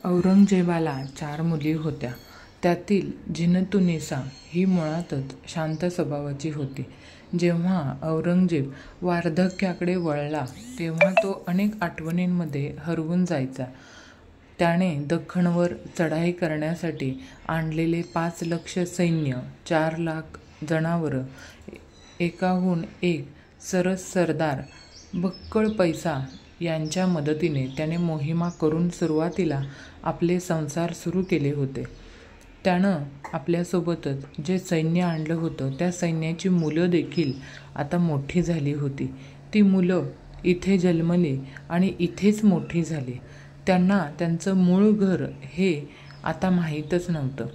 औरंगजेबाला 4 मुली होत्या. त्यातील जिनतुन्निसा ही मुळातच शांत स्वभावाची होती. जेव्हा औरंगजेब वार्धक्याकडे वळला तेव्हा तो अनेक आठवणींमध्ये हरवून जायचा. त्याने दख्खनवर चढाई करण्यासाठी आणलेले 5 लाख सैन्य, 4 लाख जनावरं, एकाहून एक सरस सरदार, बक्कळ पैसा यांच्या मदतीने त्याने मोहिमा करून सुरुवातीला आपले संसार सुरू केले होते. त्यानं आपल्यासोबतच जे सैन्य आणलं होतं त्या सैन्याची मुलं देखील आता मोठी झाली होती. ती मुलं इथे जन्मली आणि इथेच मोठी झाली. त्यांना त्यांचं मूळ घर हे आता माहीतच नव्हतं.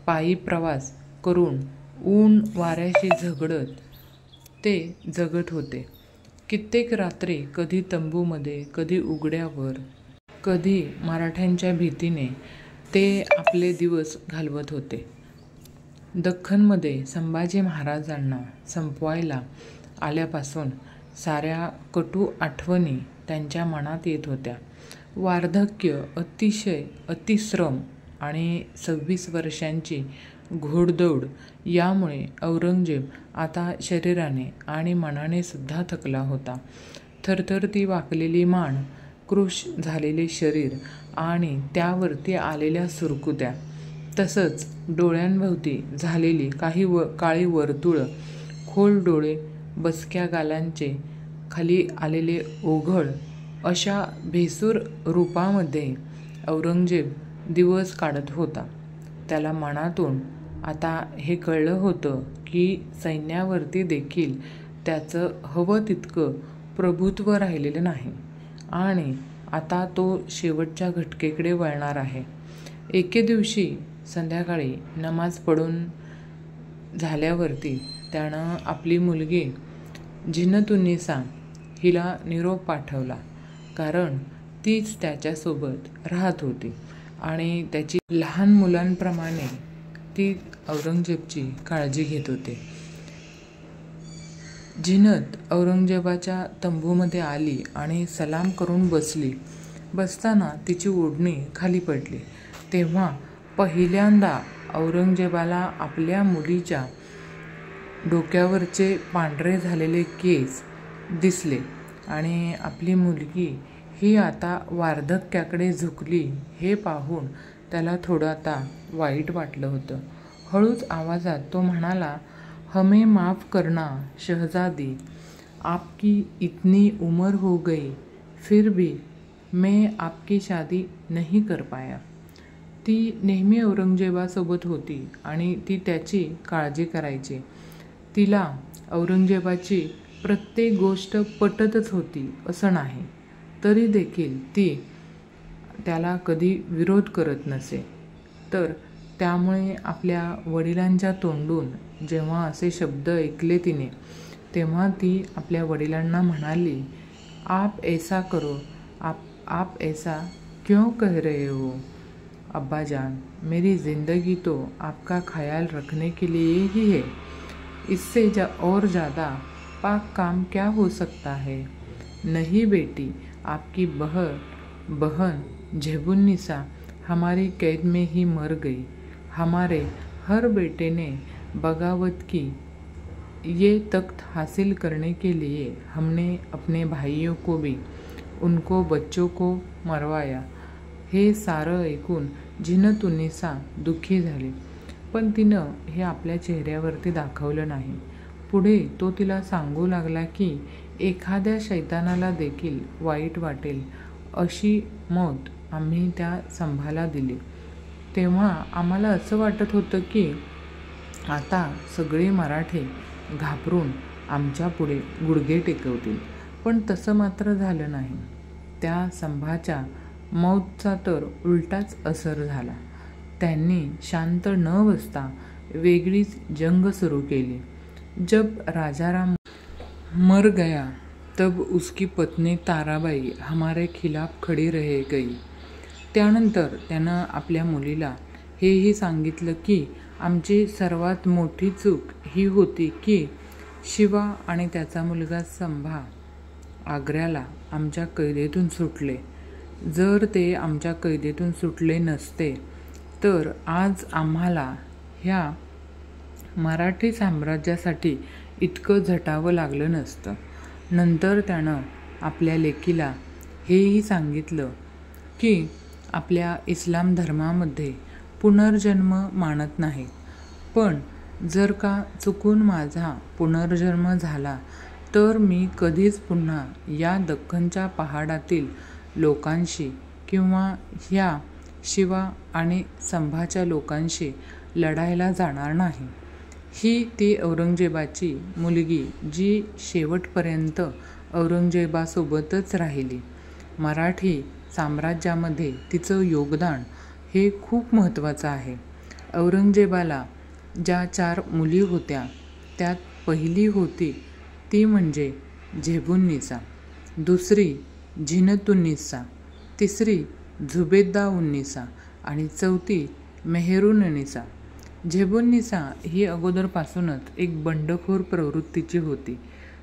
पायी प्रवास करून ऊन वाऱ्याशी झगडत ते जगत होते. कित्येक रात्री कधी तंबूमध्ये, कधी उघड्यावर, कधी मराठ्यांच्या भीतीने ते आपले दिवस घालवत होते. दख्खनमध्ये संभाजी महाराजांना संपवायला आल्यापासून साऱ्या कटू आठवणी त्यांच्या मनात येत होत्या. वार्धक्य, अतिशय अतिश्रम आणि 26 वर्षांची घोडदौड यामुळे औरंगजेब आता शरीराने आणि मनाने सुद्धा थकला होता. थरथरती वाकलेली मान, कृश झालेले शरीर आणि त्यावरती आलेल्या सुरकुत्या, तसंच डोळ्यांभोवती झालेली काही काळी वर्तुळं, खोल डोळे, बसक्या गालांचे खाली आलेले ओघळ, अशा भेसूर रूपामध्ये औरंगजेब दिवस काढत होता. त्याला मनातून आता हे कळलं होतं की सैन्यावरती देखील त्याचं हवं तितकं प्रभुत्व राहिलेलं नाही आणि आता तो शेवटच्या घटकेकडे वळणार आहे. एके दिवशी संध्याकाळी नमाज पढून झाल्यावरती त्यानं आपली मुलगी जिनतुन्निसा हिला निरोप पाठवला, कारण तीच त्याच्यासोबत राहत होती आणि त्याची लहान मुलांप्रमाणे ती औरंगजेबाची काळजी घेत होती. जिनत औरंगजेबाच्या तंबूमध्ये आली आणि सलाम करून बसली. बसताना तिची ओढणी खाली पडली. तेव्हा पहिल्यांदा औरंगजेबाला आपल्या मुलीच्या डोक्यावरचे पांढरे झालेले केस दिसले आणि आपली मुलगी ही आता वार्धक्याकडे झुकली हे पाहून त्याला थोडं आता वाईट वाटलं होतं. हळूच आवाजात तो म्हणाला, हमें माफ करना शहजादी, आपकी इतनी उम्र हो गई, फिर भी मैं आपकी शादी नहीं कर पाया. ती नेहमी औरंगजेबासोबत होती आणि ती त्याची काळजी करायची. तिला औरंगजेबाची प्रत्येक गोष्ट पटतच होती असं नाही, तरी देखील ती त्याला कधी विरोध करत नसे. तर त्यामुळे आपल्या वडिलांच्या तोंडून जेव्हा असे शब्द ऐकले तिने, तेव्हा ती आपल्या वडिलांना म्हणाली, आप ऐसा करो, आप ऐसा क्यों कह रहे हो अब्बाजान, मेरी ज़िंदगी तो आपका ख्याल रखने के लिए ही है. इससे और ज़्यादा पाक काम क्या हो सकता है. नहीं बेटी, आपकी बहन ज़ेबुन्निसा हमारी कैद में ही मर गई. हमारे हर बेटे ने बगावत की. ये तख्त हासिल करने के लिए हमने अपने भाइयों को भी, उनको बच्चों को मरवाया. हे सारं ऐकून जिनतुन्निसा दुःखी झाली, पण तिनं हे आपल्या चेहऱ्यावरती दाखवलं नाही. पुढे तो तिला सांगू लागला की एखाद्या शैतानाला देखील वाईट वाटेल अशी मौत आम्ही त्या संभाला दिली. तेव्हा आम्हाला असं वाटत होतं की आता सगळे मराठे घाबरून आमच्या पुढे गुडघे टेकवतील, पण तसं मात्र झालं नाही. त्या संभाच्या मौतचा तर उलटाच असर झाला. त्यांनी शांत न बसता वेगळीच जंग सुरू केली. जब राजाराम मर गया तब उसकी पत्नी ताराबाई हमारे खिलाफ खड़ी रह गई. त्यानंतर त्यानं आपल्या मुलीला हेही सांगितलं की आमची सर्वात मोठी चूक ही होती की शिवा आणि त्याचा मुलगा संभा आग्र्याला आमच्या कैदेतून सुटले. जर ते आमच्या कैदेतून सुटले नसते तर आज आम्हाला ह्या मराठी साम्राज्यासाठी इतकं झटावं लागलं नसतं. नंतर त्यानं आपल्या लेकीला हेही सांगितलं की आपल्या इस्लाम धर्मामध्ये पुनर्जन्म मानत नाहीत, पण जर का चुकून माझा पुनर्जन्म झाला तर मी कधीच पुन्हा या दख्खनच्या पहाडातील लोकांशी किंवा ह्या शिवा आणि संभाच्या लोकांशी लढायला जाणार नाही. ही ती औरंगजेबाची मुलगी जी शेवटपर्यंत औरंगजेबासोबतच राहिली. मराठी साम्राज्यामध्ये तिचं योगदान हे खूप महत्त्वाचं आहे. औरंगजेबाला ज्या 4 मुली होत्या त्यात पहिली होती ती म्हणजे झेबुन्निसा, दुसरी झिनतुन्निसा, तिसरी झुबेदाउन्निसा आणि चौथी मेहरुन्निसा. झेबुन्निसा ही अगोदरपासूनच एक बंडखोर प्रवृत्तीची होती,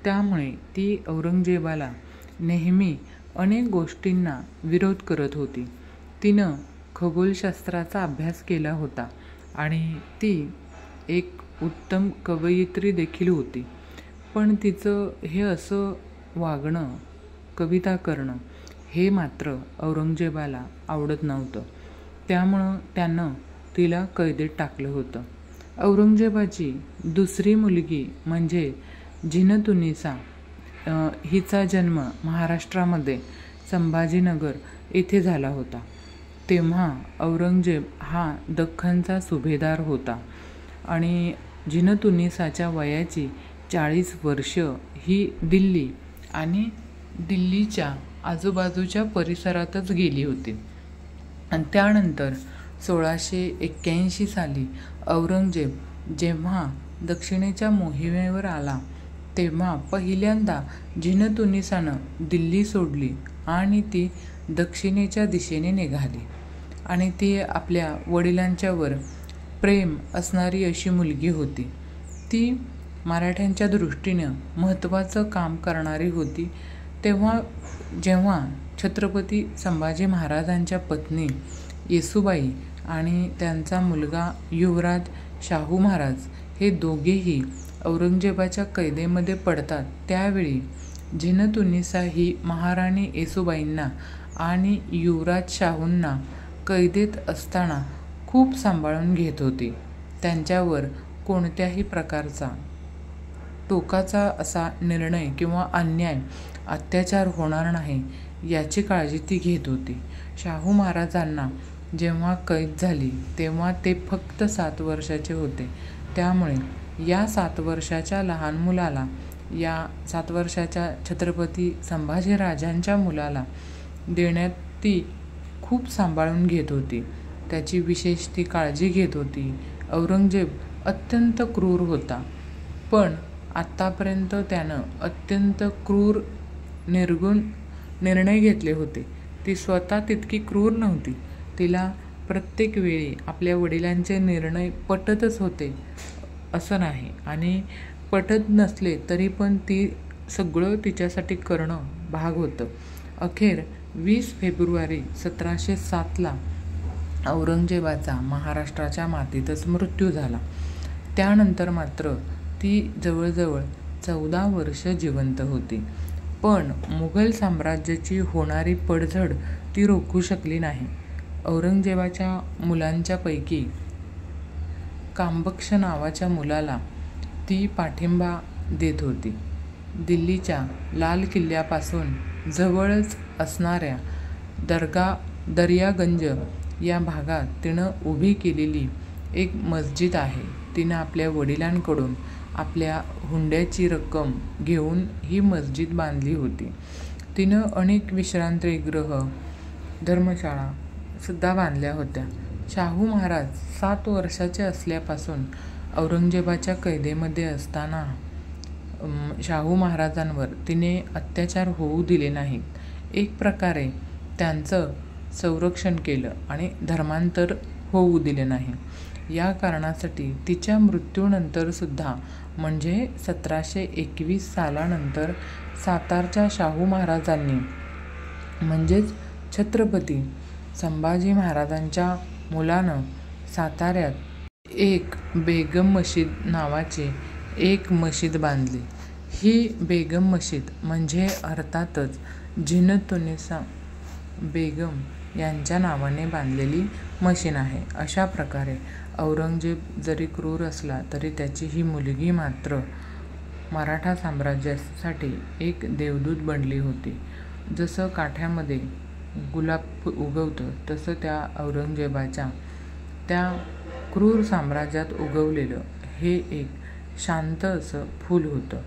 त्यामुळे ती औरंगजेबाला नेहमी अनेक गोष्टींना विरोध करत होती. तिनं खगोलशास्त्राचा अभ्यास केला होता आणि ती एक उत्तम कवयित्री देखील होती, पण तिचं हे असं वागणं, कविता करणं हे मात्र औरंगजेबाला आवडत नव्हतं. त्यामुळं त्यानं तिला कैदेत टाकलं होतं. औरंगजेबाची दुसरी मुलगी म्हणजे झिनतुन्निसा हिचा जन्म महाराष्ट्रामध्ये संभाजीनगर येथे झाला होता. तेव्हा औरंगजेब हा दख्खनचा सुभेदार होता आणि झिनतुन्निसाच्या वयाची 40 वर्ष ही दिल्ली आणि दिल्लीच्या आजूबाजूच्या परिसरातच गेली होती. आणि त्यानंतर 1681 साली औरंगजेब जेव्हा दक्षिणेच्या मोहिमेवर आला तेव्हा पहिल्यांदा झिनतुन्निसानं दिल्ली सोडली आणि ती दक्षिणेच्या दिशेने निघाली. आणि ती आपल्या वडिलांच्यावर प्रेम असणारी अशी मुलगी होती. ती मराठ्यांच्या दृष्टीनं महत्त्वाचं काम करणारी होती. जेव्हा छत्रपती संभाजी महाराजांच्या पत्नी येसूबाई आणि त्यांचा मुलगा युवराज शाहू महाराज हे दोघेही औरंगजेबाच्या कैदेमध्ये पडतात, त्यावेळी झिनतुन्निसा ही महाराणी येसूबाईंना आणि युवराज शाहूंना कैदेत असताना खूप सांभाळून घेत होती. त्यांच्यावर कोणत्याही प्रकारचा टोकाचा असा निर्णय किंवा अन्याय, अत्याचार होणार नाही याची काळजी ती घेत होती. शाहू महाराजांना जेव्हा कैद झाली तेव्हा ते फक्त 7 वर्षाचे होते. त्यामुळे या 7 वर्षाच्या लहान मुलाला, या 7 वर्षाच्या छत्रपती संभाजीराजांच्या मुलाला देण्यात ती खूप सांभाळून घेत होती. त्याची विशेष ती काळजी घेत होती. औरंगजेब अत्यंत क्रूर होता, पण आत्तापर्यंत त्यानं अत्यंत क्रूर निर्गुण निर्णय घेतले होते. ती स्वतः तितकी क्रूर नव्हती. तिला प्रत्येक वेळी आपल्या वडिलांचे निर्णय पटतच होते असं नाही, आणि पटत नसले तरी पण ती सगळं तिच्यासाठी करणं भाग होतं. अखेर 20 फेब्रुवारी 1707ला औरंगजेबाचा महाराष्ट्राच्या मातीतच मृत्यू झाला. त्यानंतर मात्र ती जवळजवळ 14 वर्ष जिवंत होती, पण मुघल साम्राज्याची होणारी पडझड ती रोखू शकली नाही. औरंगजेबाच्या मुलांच्यापैकी कांबक्ष नावाच्या मुलाला ती पाठिंबा देत होती. दिल्लीच्या लाल किल्ल्यापासून जवळच असणाऱ्या दर्यागंज या भागात तिनं उभी केलेली एक मस्जिद आहे. तिनं आपल्या वडिलांकडून आपल्या हुंड्याची रक्कम घेऊन ही मस्जिद बांधली होती. तिनं अनेक विश्रांतीगृह, धर्मशाळा सुद्धा बांधल्या होत्या. शाहू महाराज 7 वर्षाचे असल्यापासून औरंगजेबाच्या कैदेमध्ये असताना शाहू महाराजांवर तिने अत्याचार होऊ दिले नाहीत. एक प्रकारे त्यांचं संरक्षण केलं आणि धर्मांतर होऊ दिले नाही. या कारणासाठी तिच्या मृत्यूनंतरसुद्धा म्हणजे 1721 सालानंतर सातारच्या शाहू महाराजांनी म्हणजेच छत्रपती संभाजी महाराजांच्या मुलानं साताऱ्यात एक बेगम मशीद नावाची एक मशीद बांधली. ही बेगम मशीद म्हणजे अर्थातच झीनतुन्निसा बेगम यांच्या नावाने बांधलेली मशीद आहे. अशा प्रकारे औरंगजेब जरी क्रूर असला तरी त्याची ही मुलगी मात्र मराठा साम्राज्यासाठी एक देवदूत बनली होती. जसं काठ्यामध्ये गुलाब उगवतं तसं त्या औरंगजेबाच्या त्या क्रूर साम्राज्यात उगवलेलं हे एक शांत असं फूल होतं,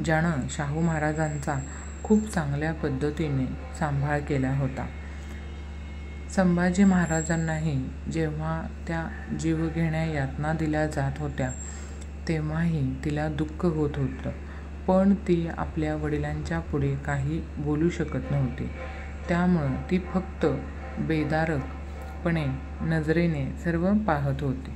ज्यानं शाहू महाराजांचा खूप चांगल्या पद्धतीने सांभाळ केला होता. संभाजी महाराजांनाही जेव्हा त्या जीवघेण्या यातना दिल्या जात होत्या तेव्हाही तिला दुःख होत होतं, पण ती आपल्या वडिलांच्या पुढे काही बोलू शकत नव्हती. त्यामुळं ती फक्त बेदारकपणे नजरेने सर्व पाहत होती.